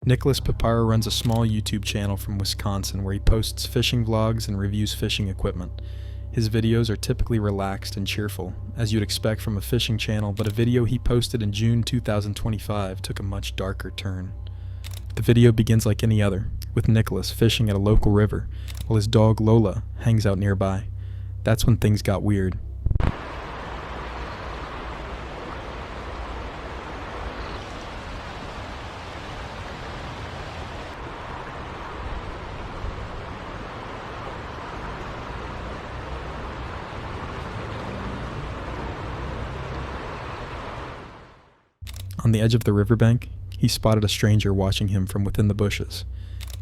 Nicholas Paparo runs a small YouTube channel from Wisconsin where he posts fishing vlogs and reviews fishing equipment. His videos are typically relaxed and cheerful, as you'd expect from a fishing channel, but a video he posted in June 2025 took a much darker turn. The video begins like any other, with Nicholas fishing at a local river, while his dog Lola hangs out nearby. That's when things got weird. On the edge of the riverbank, he spotted a stranger watching him from within the bushes.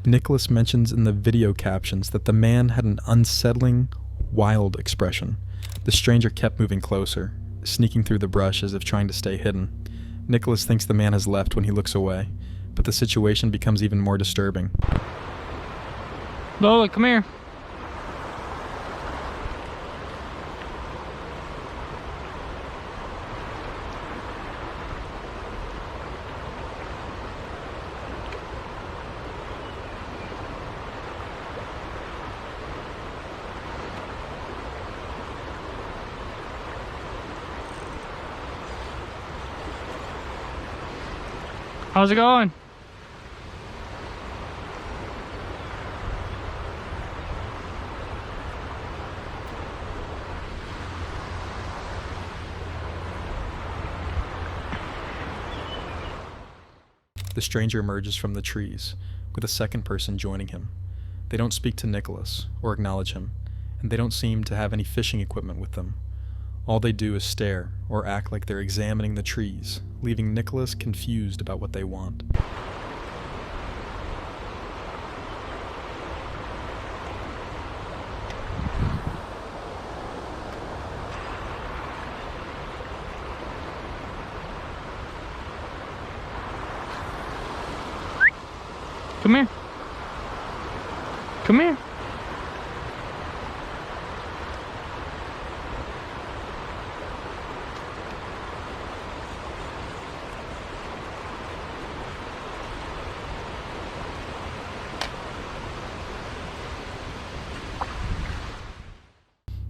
Nicholas mentions in the video captions that the man had an unsettling, wild expression. The stranger kept moving closer, sneaking through the brush as if trying to stay hidden. Nicholas thinks the man has left when he looks away, but the situation becomes even more disturbing. Lola, come here. How's it going? The stranger emerges from the trees, with a second person joining him. They don't speak to Nicholas or acknowledge him, and they don't seem to have any fishing equipment with them. All they do is stare or act like they're examining the trees, leaving Nicholas confused about what they want. Come here. Come here.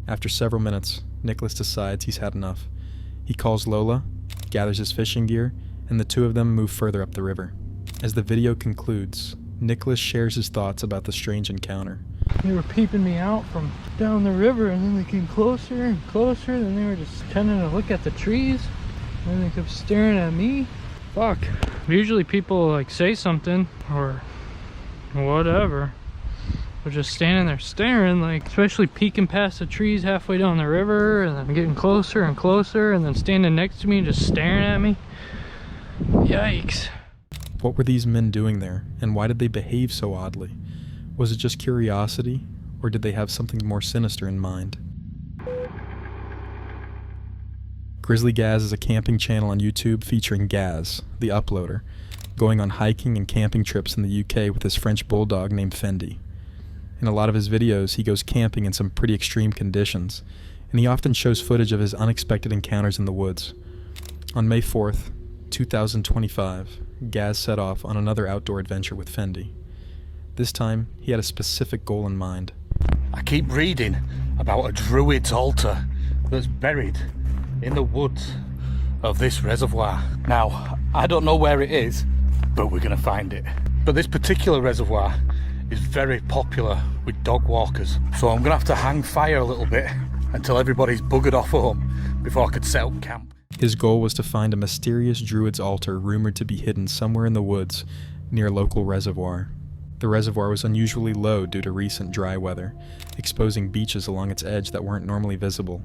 After several minutes, Nicholas decides he's had enough. He calls Lola, gathers his fishing gear, and the two of them move further up the river. As the video concludes, Nicholas shares his thoughts about the strange encounter. They were peeping me out from down the river, and then they came closer and closer, then they were just tending to look at the trees, and then they kept staring at me. Fuck. Usually people like say something or whatever. They're just standing there staring, like, especially peeking past the trees halfway down the river and then getting closer and closer and then standing next to me and just staring at me. Yikes. What were these men doing there, and why did they behave so oddly? Was it just curiosity, or did they have something more sinister in mind? Grizzly Gaz is a camping channel on YouTube featuring Gaz, the uploader, going on hiking and camping trips in the UK with his French bulldog named Fendi. In a lot of his videos, he goes camping in some pretty extreme conditions, and he often shows footage of his unexpected encounters in the woods. On May 4th, 2025, Gaz set off on another outdoor adventure with Fendi. This time, he had a specific goal in mind. I keep reading about a druid's altar that's buried in the woods of this reservoir. Now, I don't know where it is, but we're gonna find it. But this particular reservoir is very popular with dog walkers, so I'm gonna have to hang fire a little bit until everybody's buggered off home before I could set up camp. His goal was to find a mysterious druid's altar rumored to be hidden somewhere in the woods near a local reservoir. The reservoir was unusually low due to recent dry weather, exposing beaches along its edge that weren't normally visible.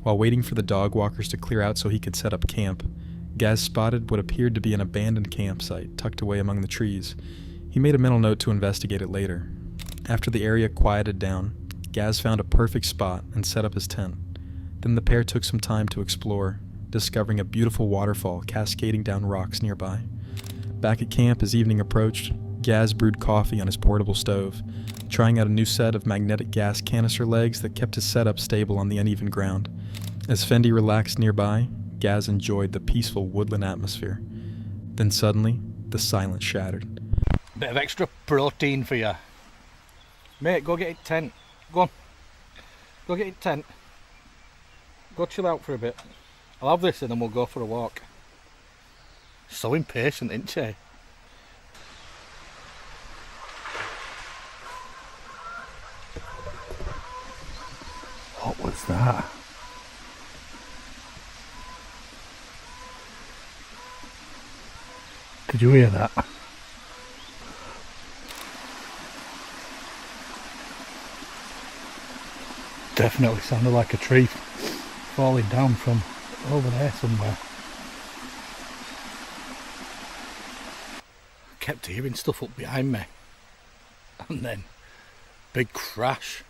While waiting for the dog walkers to clear out so he could set up camp, Gaz spotted what appeared to be an abandoned campsite tucked away among the trees. He made a mental note to investigate it later. After the area quieted down, Gaz found a perfect spot and set up his tent. Then the pair took some time to explore, discovering a beautiful waterfall cascading down rocks nearby. Back at camp as evening approached, Gaz brewed coffee on his portable stove, trying out a new set of magnetic gas canister legs that kept his setup stable on the uneven ground. As Fendi relaxed nearby, Gaz enjoyed the peaceful woodland atmosphere. Then suddenly, the silence shattered. Bit of extra protein for you. Mate, go get your tent. Go on. Go get your tent. Go chill out for a bit. I'll have this and then we'll go for a walk. So impatient, isn't she? What was that? Did you hear that? Definitely sounded like a tree falling down from over there somewhere. Kept hearing stuff up behind me, and then big crash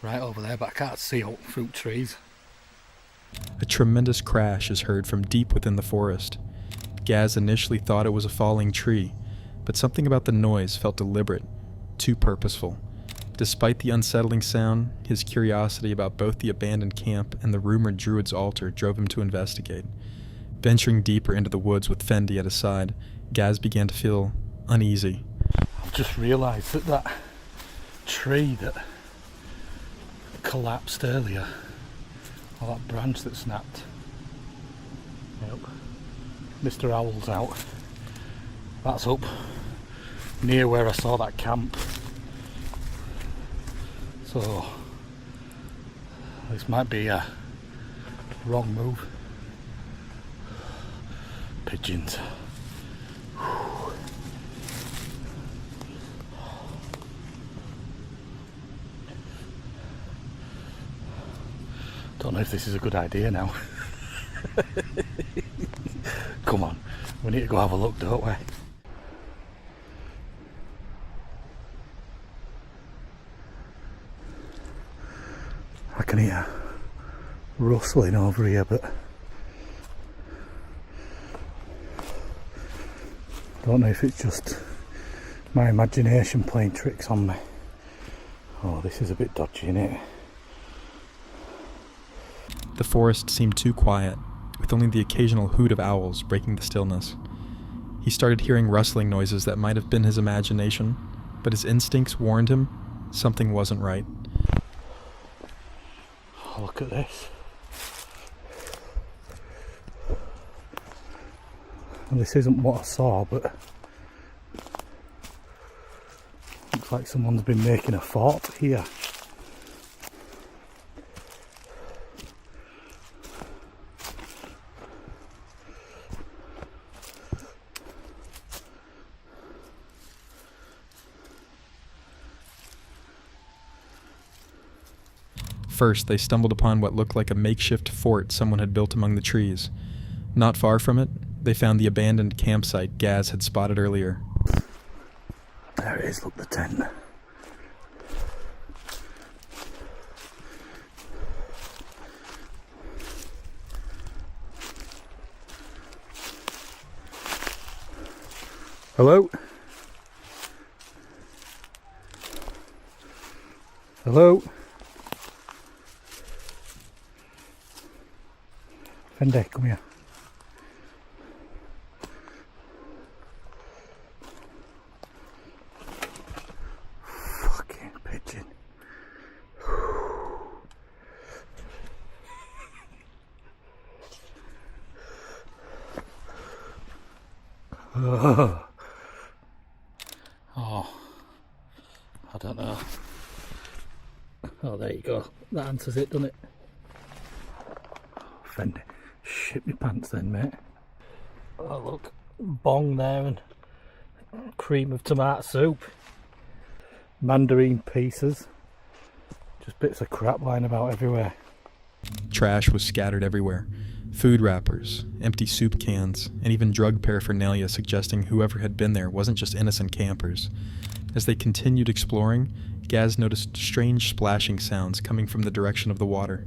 right over there, but I can't see out through trees. A tremendous crash is heard from deep within the forest. Gaz initially thought it was a falling tree, but something about the noise felt deliberate, too purposeful. Despite the unsettling sound, his curiosity about both the abandoned camp and the rumored druid's altar drove him to investigate. Venturing deeper into the woods with Fendi at his side, Gaz began to feel uneasy. I've just realised that that tree that collapsed earlier, or that branch that snapped, yep, Mr. Owl's out. That's up near where I saw that camp. So this might be a wrong move. Pigeons. Don't know if this is a good idea now. Come on, we need to go have a look, don't we? I can hear rustling over here, but don't know if it's just my imagination playing tricks on me. Oh, this is a bit dodgy, isn't it? The forest seemed too quiet, with only the occasional hoot of owls breaking the stillness. He started hearing rustling noises that might have been his imagination, but his instincts warned him something wasn't right. Oh, look at this. Well, this isn't what I saw, but looks like someone's been making a fort here. First, they stumbled upon what looked like a makeshift fort someone had built among the trees. Not far from it, they found the abandoned campsite Gaz had spotted earlier. There it is, look, the tent. Hello? Hello? Fendi, come here. Fucking pigeon. Oh, I don't know. Oh, there you go. That answers it, doesn't it? Fendi, shit me pants then, mate. Oh, look. Bong there and cream of tomato soup. Mandarin pieces. Just bits of crap lying about everywhere. Trash was scattered everywhere. Food wrappers, empty soup cans, and even drug paraphernalia suggesting whoever had been there wasn't just innocent campers. As they continued exploring, Gaz noticed strange splashing sounds coming from the direction of the water.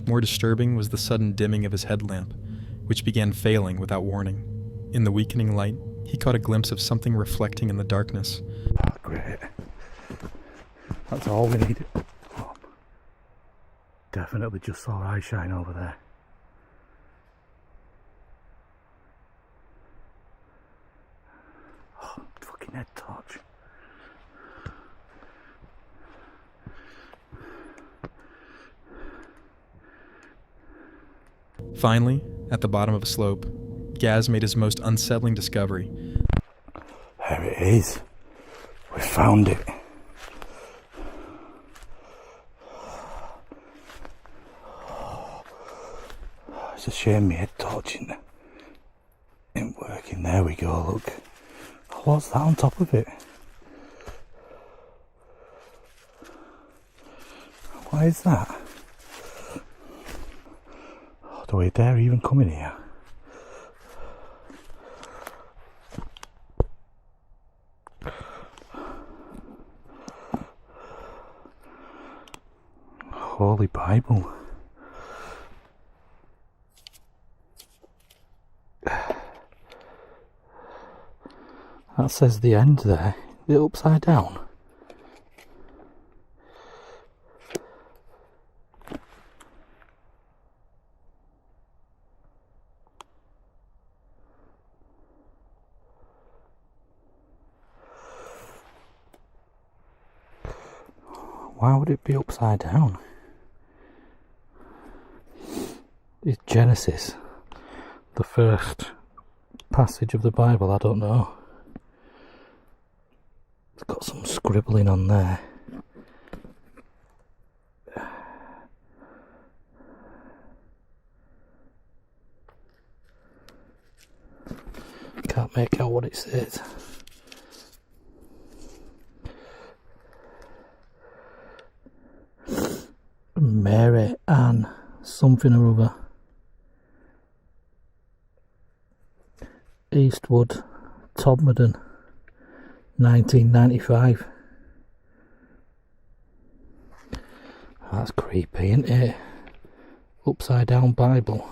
More disturbing was the sudden dimming of his headlamp, which began failing without warning. In the weakening light, he caught a glimpse of something reflecting in the darkness. Oh, great. That's all we need. Oh, definitely just saw eye shine over there. Oh, fucking head torch. Finally, at the bottom of a slope, Gaz made his most unsettling discovery. There it is. We found it. It's a shame my head torch ain't working. There we go, look. What's that on top of it? What is that? Oh, do we dare even come in here? Holy Bible. That says the end there. Is it upside down? Why would it be upside down? Is Genesis the first passage of the Bible? I don't know. It's got some scribbling on there. Can't make out what it says. Mary Ann something or other. Eastwood, Todmorden, 1995. That's creepy, isn't it? Upside down Bible.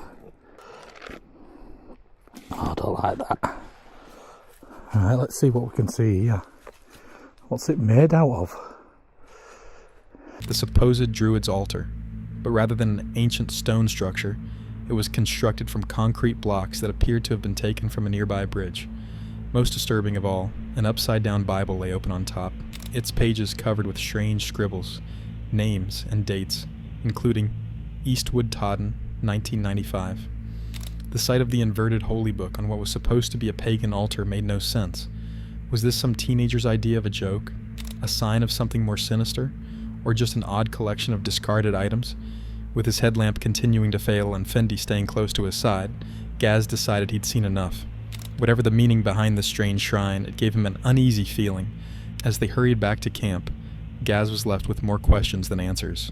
Oh, I don't like that. Alright, let's see what we can see here. What's it made out of? The supposed druid's altar, but rather than an ancient stone structure, it was constructed from concrete blocks that appeared to have been taken from a nearby bridge. Most disturbing of all, an upside-down Bible lay open on top, its pages covered with strange scribbles, names, and dates, including Eastwood Todden, 1995. The sight of the inverted holy book on what was supposed to be a pagan altar made no sense. Was this some teenager's idea of a joke? A sign of something more sinister? Or just an odd collection of discarded items? With his headlamp continuing to fail and Fendi staying close to his side, Gaz decided he'd seen enough. Whatever the meaning behind the strange shrine, it gave him an uneasy feeling. As they hurried back to camp, Gaz was left with more questions than answers.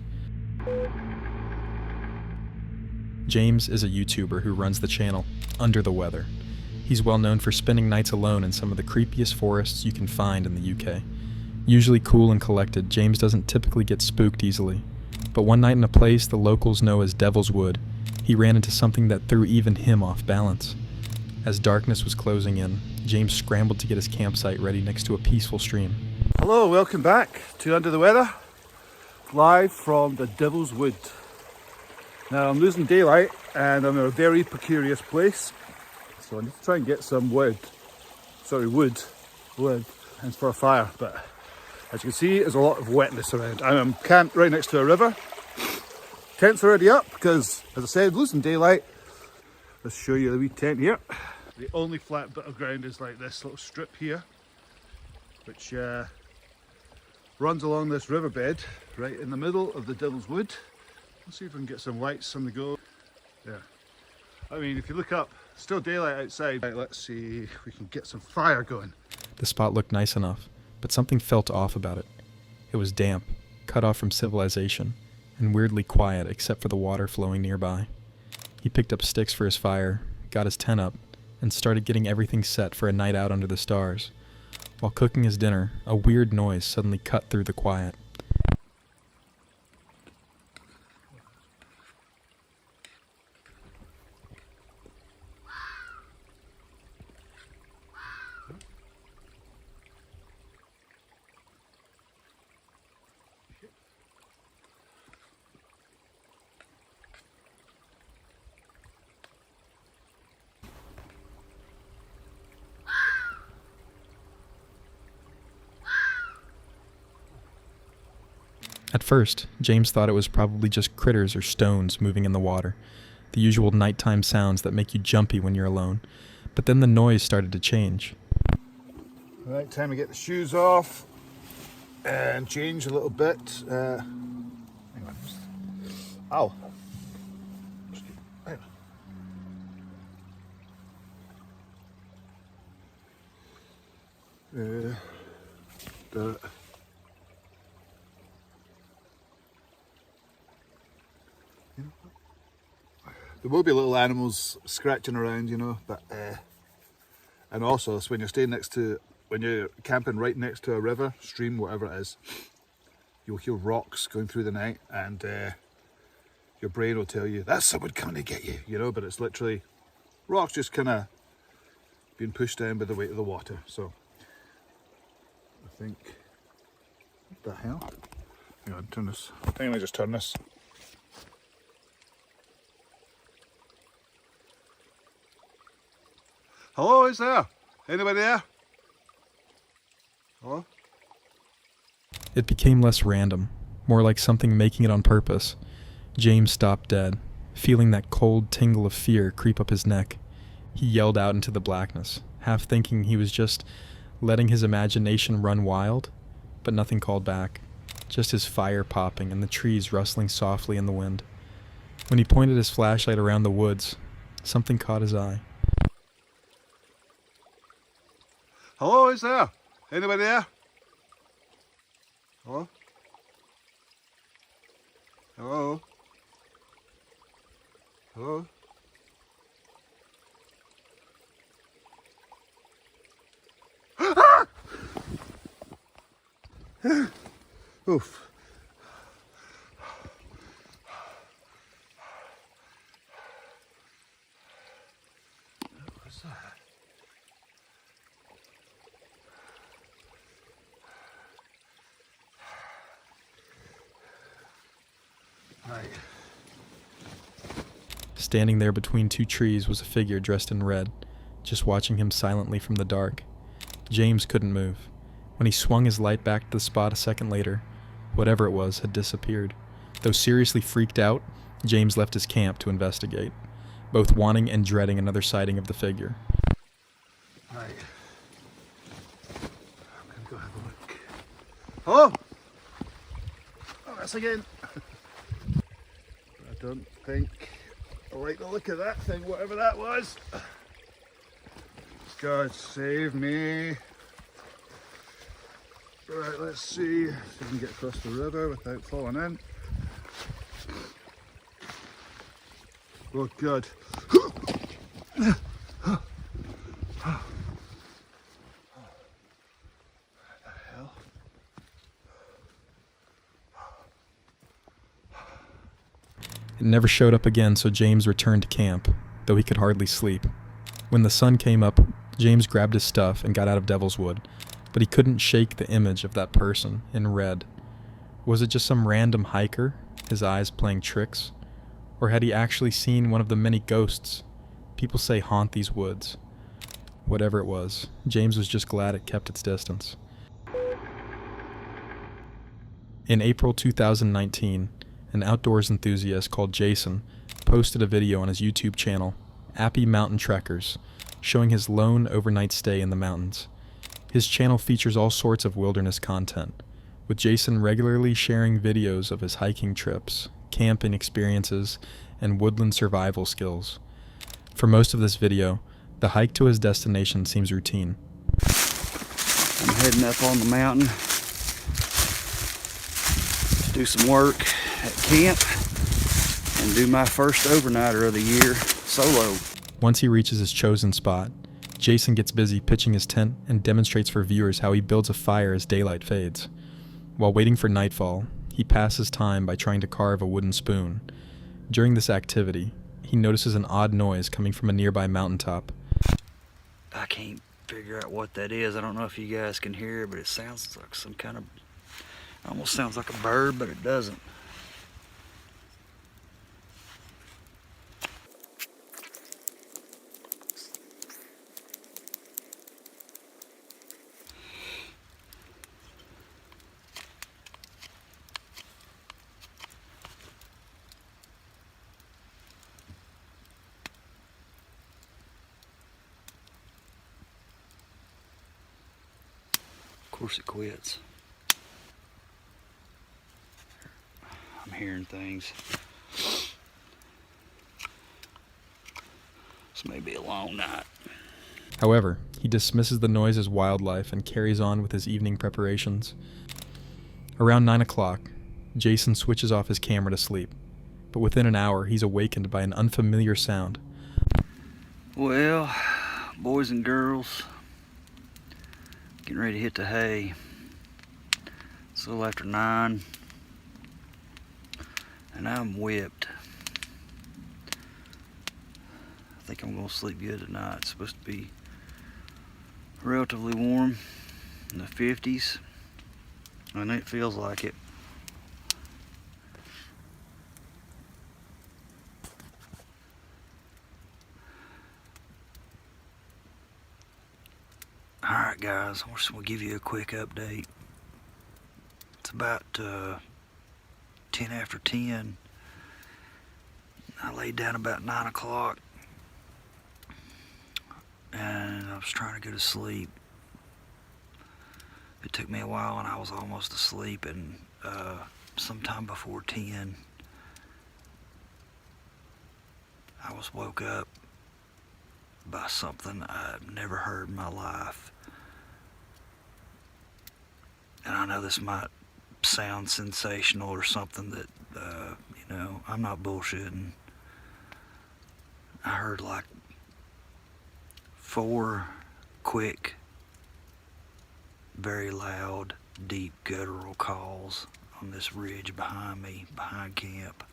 James is a YouTuber who runs the channel Under the Weather. He's well known for spending nights alone in some of the creepiest forests you can find in the UK. Usually cool and collected, James doesn't typically get spooked easily. But one night in a place the locals know as Devil's Wood, he ran into something that threw even him off balance. As darkness was closing in, James scrambled to get his campsite ready next to a peaceful stream. Hello, welcome back to Under the Weather, live from the Devil's Wood. Now I'm losing daylight and I'm in a very precarious place, so I need to try and get some wood, and for a fire, but as you can see, there's a lot of wetness around. I'm camped right next to a river. Tent's already up because, as I said, losing daylight. Let's show you the wee tent here. The only flat bit of ground is like this little strip here, which runs along this riverbed right in the middle of the Devil's Wood. Let's see if we can get some lights on the go. Yeah. I mean, if you look up, still daylight outside. Right, let's see if we can get some fire going. The spot looked nice enough, but something felt off about it. It was damp, cut off from civilization, and weirdly quiet except for the water flowing nearby. He picked up sticks for his fire, got his tent up, and started getting everything set for a night out under the stars. While cooking his dinner, a weird noise suddenly cut through the quiet. At first, James thought it was probably just critters or stones moving in the water, the usual nighttime sounds that make you jumpy when you're alone. But then the noise started to change. Right, time to get the shoes off and change a little bit. Hang on. Ow. Hang on. There will be little animals scratching around, you know, but and also it's when you're camping right next to a river, stream, whatever it is, you'll hear rocks going through the night, and your brain will tell you that's someone coming to get you, you know, but it's literally rocks just kind of being pushed down by the weight of the water. So I think, what the hell? Hang on, turn this. I think I might just turn this. Hello, is there? Anybody there? Hello? It became less random, more like something making it on purpose. James stopped dead, feeling that cold tingle of fear creep up his neck. He yelled out into the blackness, half thinking he was just letting his imagination run wild, but nothing called back, just his fire popping and the trees rustling softly in the wind. When he pointed his flashlight around the woods, something caught his eye. Hello, is there? Anybody there? Hello? Hello? Hello? Ah! Oof. What's that? Right. Standing there between two trees was a figure dressed in red, just watching him silently from the dark. James couldn't move. When he swung his light back to the spot a second later, whatever it was had disappeared. Though seriously freaked out, James left his camp to investigate, both wanting and dreading another sighting of the figure. Right. I'm gonna go have a look. Hello? Oh, that's again. I don't think I like the look of that thing, whatever that was. God save me. Right, let's see if we can get across the river without falling in. Oh God. It never showed up again, so James returned to camp, though he could hardly sleep. When the sun came up, James grabbed his stuff and got out of Devil's Wood, but he couldn't shake the image of that person in red. Was it just some random hiker, his eyes playing tricks? Or had he actually seen one of the many ghosts people say haunt these woods? Whatever it was, James was just glad it kept its distance. In April 2019, an outdoors enthusiast called Jason posted a video on his YouTube channel, Appy Mountain Trekkers, showing his lone overnight stay in the mountains. His channel features all sorts of wilderness content, with Jason regularly sharing videos of his hiking trips, camping experiences, and woodland survival skills. For most of this video, the hike to his destination seems routine. I'm heading up on the mountain to do some work at camp and do my first overnighter of the year solo. Once he reaches his chosen spot, Jason gets busy pitching his tent and demonstrates for viewers how he builds a fire as daylight fades. While waiting for nightfall, he passes time by trying to carve a wooden spoon. During this activity, he notices an odd noise coming from a nearby mountaintop. I can't figure out what that is. I don't know if you guys can hear it, but it sounds like some kind of, almost sounds like a bird, but it doesn't. course it quits. I'm hearing things. This may be a long night. However, he dismisses the noise as wildlife and carries on with his evening preparations. Around 9 o'clock, Jason switches off his camera to sleep, but within an hour he's awakened by an unfamiliar sound. Well, boys and girls, getting ready to hit the hay. It's a little after 9, and I'm whipped. I think I'm gonna sleep good tonight. It's supposed to be relatively warm, in the 50s, and it feels like it. Alright guys, I just want to give you a quick update. It's about 10 after 10. I laid down about 9 o'clock and I was trying to go to sleep. It took me a while and I was almost asleep, and sometime before 10 I was woke up by something I've never heard in my life. And I know this might sound sensational or something that, you know, I'm not bullshitting. I heard like 4 quick, very loud, deep guttural calls on this ridge behind me, behind camp.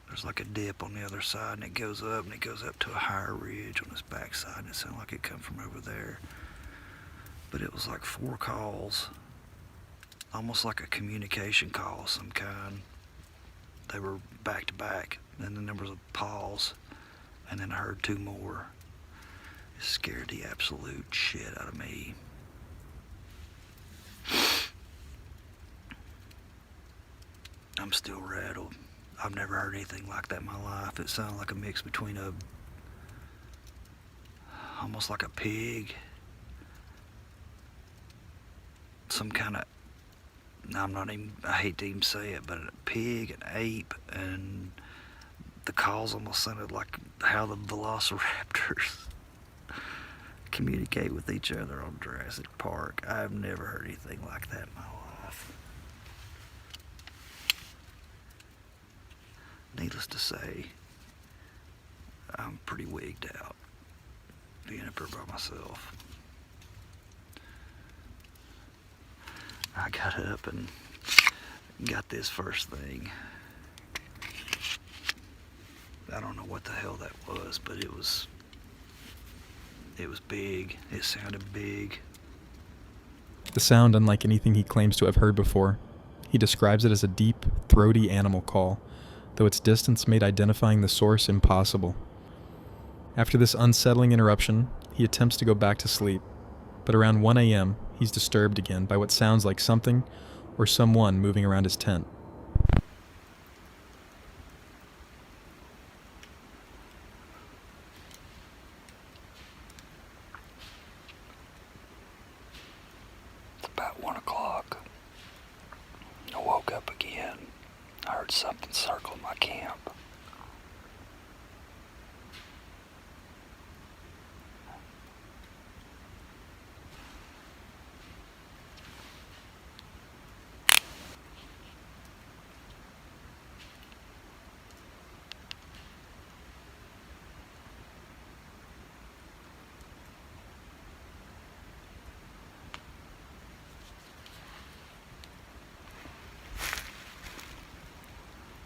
There's like a dip on the other side, and it goes up to a higher ridge on this backside, and it sounded like it come from over there. But it was like 4 calls, almost like a communication call of some kind. They were back to back, and then there was a pause, and then I heard 2 more. It scared the absolute shit out of me. I'm still rattled. I've never heard anything like that in my life. It sounded like a mix between almost like a pig, some kind of, I hate to even say it, but a pig, an ape, and the calls almost sounded like how the velociraptors communicate with each other on Jurassic Park. I've never heard anything like that in my life. Needless to say, I'm pretty wigged out being up here by myself. I got up and got this first thing. I don't know what the hell that was, but it was big. It sounded big. The sound unlike anything he claims to have heard before. He describes it as a deep, throaty animal call, though its distance made identifying the source impossible. After this unsettling interruption, he attempts to go back to sleep, but around 1 a.m., he's disturbed again by what sounds like something or someone moving around his tent. About 1 o'clock, I woke up again. I heard something circle my camp.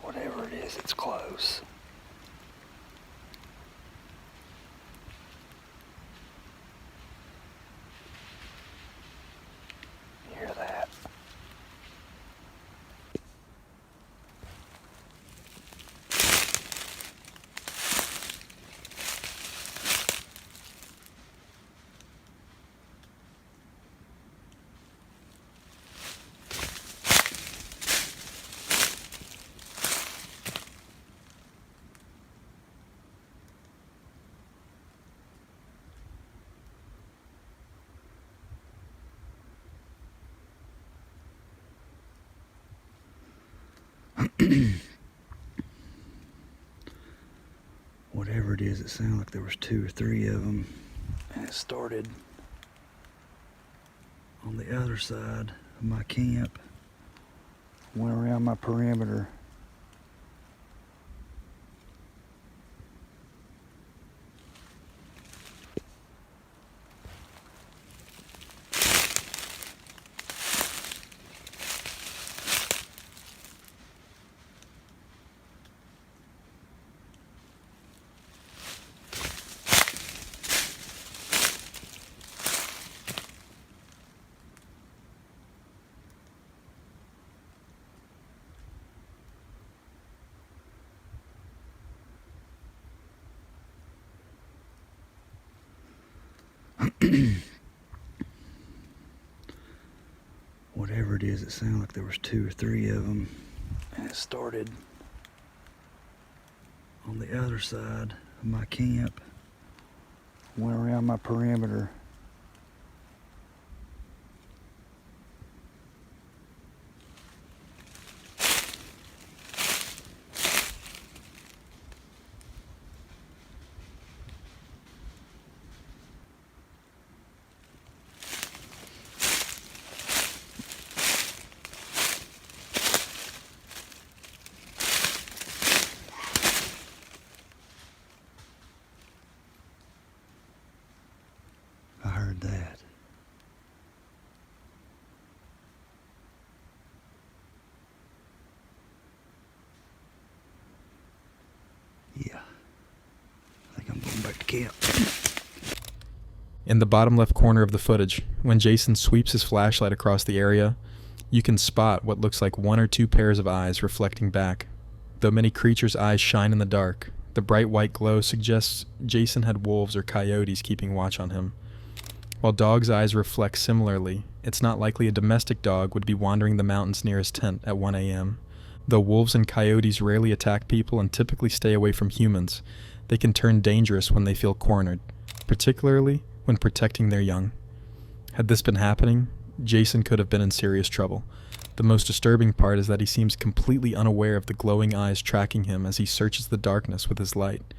Whatever it is, it's close. You hear that? Whatever it is, it sounded like there was 2 or 3 of them, and it started on the other side of my camp, went around my perimeter. Whatever it is, it sounded like there was 2 or 3 of them, and it started on the other side of my camp, went around my perimeter. I heard that. Yeah. I think I'm going back to camp. In the bottom left corner of the footage, when Jason sweeps his flashlight across the area, you can spot what looks like 1 or 2 pairs of eyes reflecting back. Though many creatures' eyes shine in the dark, the bright white glow suggests Jason had wolves or coyotes keeping watch on him. While dogs' eyes reflect similarly, it's not likely a domestic dog would be wandering the mountains near his tent at 1 a.m. Though wolves and coyotes rarely attack people and typically stay away from humans, they can turn dangerous when they feel cornered, particularly when protecting their young. Had this been happening, Jason could have been in serious trouble. The most disturbing part is that he seems completely unaware of the glowing eyes tracking him as he searches the darkness with his light.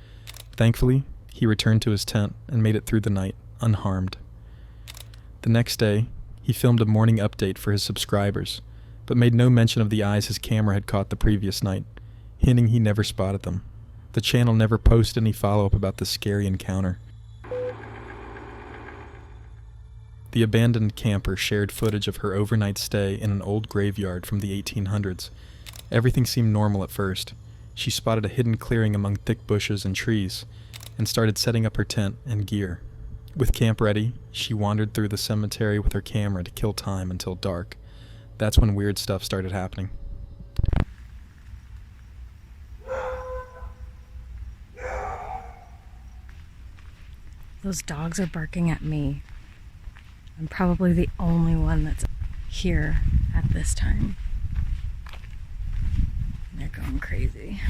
Thankfully, he returned to his tent and made it through the night, unharmed. The next day, he filmed a morning update for his subscribers, but made no mention of the eyes his camera had caught the previous night, hinting he never spotted them. The channel never posted any follow-up about this scary encounter. The abandoned camper shared footage of her overnight stay in an old graveyard from the 1800s. Everything seemed normal at first. She spotted a hidden clearing among thick bushes and trees, and started setting up her tent and gear. With camp ready, she wandered through the cemetery with her camera to kill time until dark. That's when weird stuff started happening. Those dogs are barking at me. I'm probably the only one that's here at this time. They're going crazy.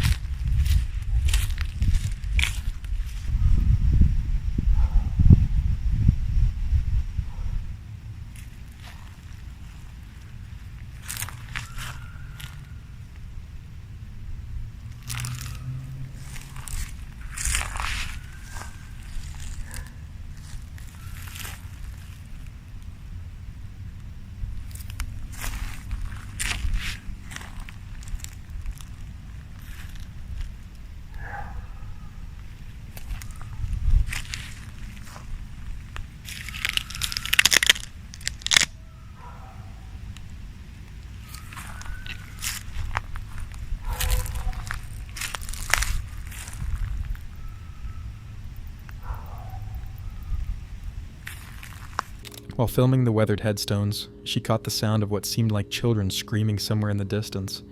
While filming the weathered headstones, she caught the sound of what seemed like children screaming somewhere in the distance.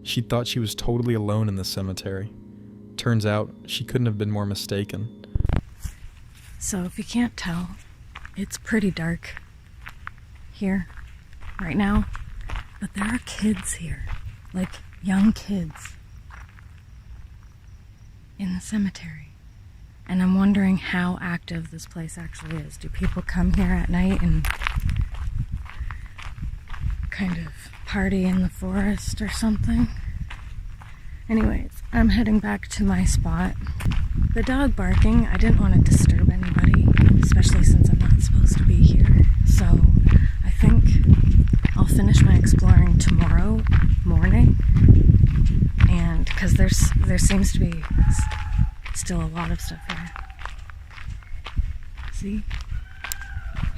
She thought she was totally alone in the cemetery. Turns out, she couldn't have been more mistaken. So if you can't tell, it's pretty dark here, right now. But there are kids here, like young kids, in the cemetery. And I'm wondering how active this place actually is. Do people come here at night and kind of party in the forest or something? Anyways, I'm heading back to my spot. The dog barking, I didn't want to disturb anybody, especially since I'm not supposed to be here. So I think I'll finish my exploring tomorrow morning. And because there seems to be still a lot of stuff here. See?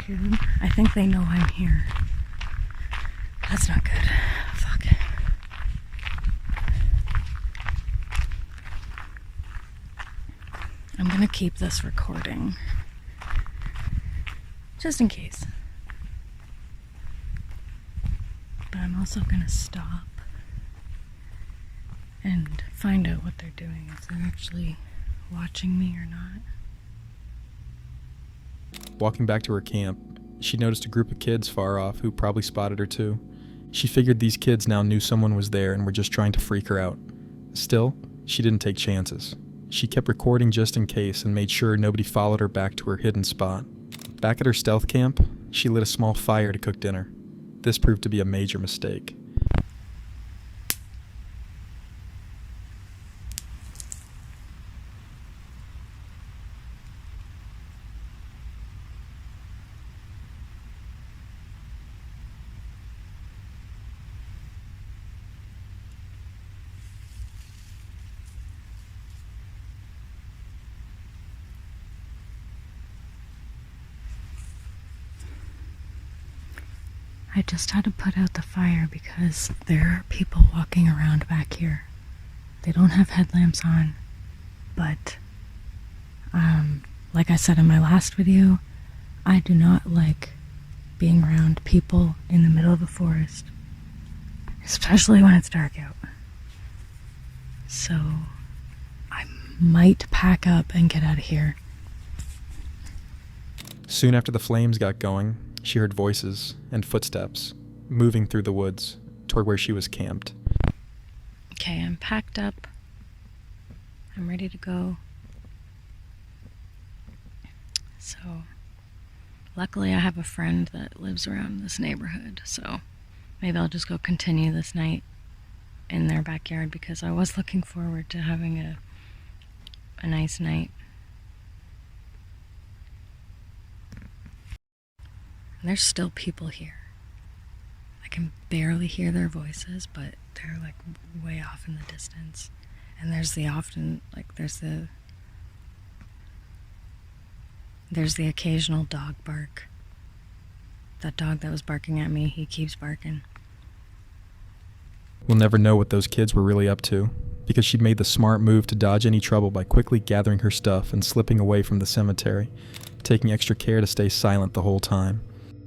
Hear them? I think they know I'm here. That's not good. Fuck. I'm gonna keep this recording. Just in case. But I'm also gonna stop and find out what they're doing, if they're actually watching me or not. Walking back to her camp, she noticed a group of kids far off who probably spotted her too. She figured these kids now knew someone was there and were just trying to freak her out. Still, she didn't take chances. She kept recording just in case and made sure nobody followed her back to her hidden spot. Back at her stealth camp, she lit a small fire to cook dinner. This proved to be a major mistake. I just had to put out the fire because there are people walking around back here. They don't have headlamps on, but like I said in my last video, I do not like being around people in the middle of a forest, especially when it's dark out. So I might pack up and get out of here. Soon after the flames got going, she heard voices and footsteps moving through the woods toward where she was camped. Okay, I'm packed up. I'm ready to go. So, luckily I have a friend that lives around this neighborhood, so maybe I'll just go continue this night in their backyard because I was looking forward to having a nice night. And there's still people here. I can barely hear their voices, but they're like way off in the distance. And there's the occasional dog bark. That dog that was barking at me, he keeps barking. We'll never know what those kids were really up to, because she'd made the smart move to dodge any trouble by quickly gathering her stuff and slipping away from the cemetery, taking extra care to stay silent the whole time.